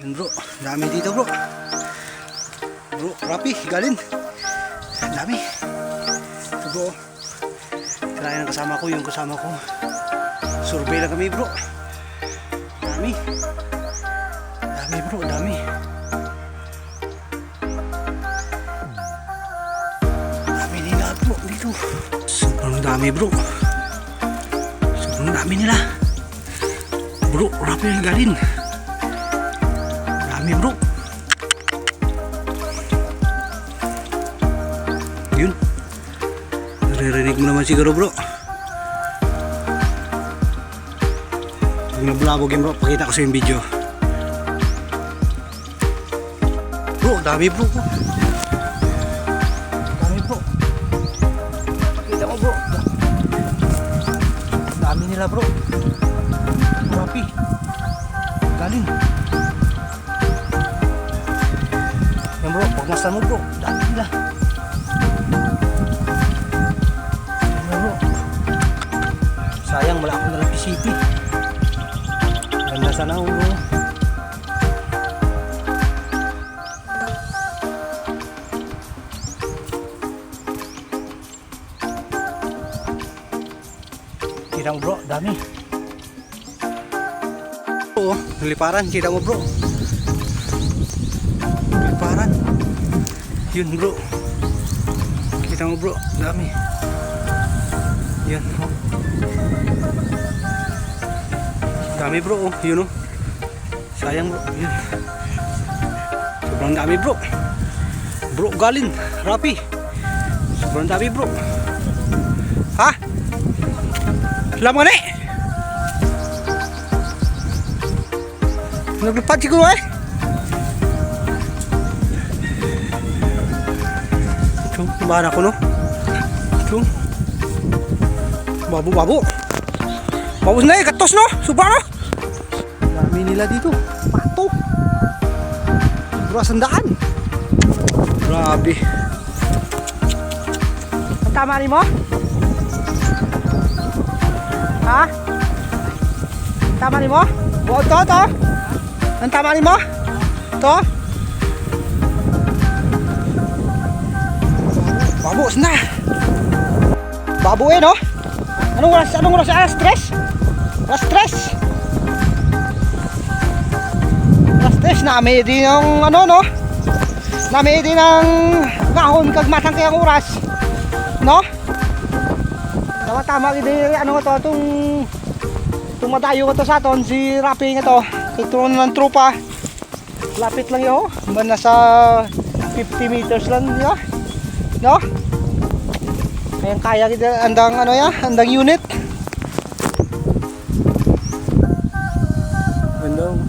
Yun bro, dami dito bro. Bro, rapi, galin. Dami. Ito bro. Kaya ng kasama ko, yung kasama ko. Survey lang kami bro. Dami. Dami bro, dami. Dami nila bro dito. Sobrang dami bro. Sobrang dami nila. Bro, rapi ang galin. Dami bro. Yun. Naririnig mo naman siguro bro. Pag nablabog yun bro, pakita ko sa yung video. Bro, dami bro. Dami bro. Pakita mo bro. Dami nila bro. Rapi. Galing. Yan bro, pagmasdan mo bro. Dami nila. Yan bro. Sayang, wala akong nalang PCP. Ganda sana ako bro. Kita mo bro, dami. Oo, liparan, kita mo bro. Liparan. Yun bro. Kita mo bro, dami. Yan oh. Dami bro oh, yun oh. Sayang bro, yun. Sobrang dami bro. Bro, galin, rapi. Sobrang dami bro. Ha? Alam ka na eh. Naglipad siguro eh. Ito, tibahan ako no. Ito. Babo. Babos na eh, katos no. Subra no. Dami nila dito. Pato. Bro, sandaan. Grabe. Ang tama rin mo? Ha? Tama rin mo? Buod to? Ang tama rin mo? To? Babos na. Babo eh no? Anong oras? Alas stress? Alas stress na may din ng ano no? Na may din ng gahon kag matang kayang oras. No? Tama gid ano to itong madayo ko to sa aton si Rapi nga to. Ito ng tropa. Lapit lang yo. Nasa 50 meters lang yo. No? Kaya kita andang ano ya, andang unit. Andang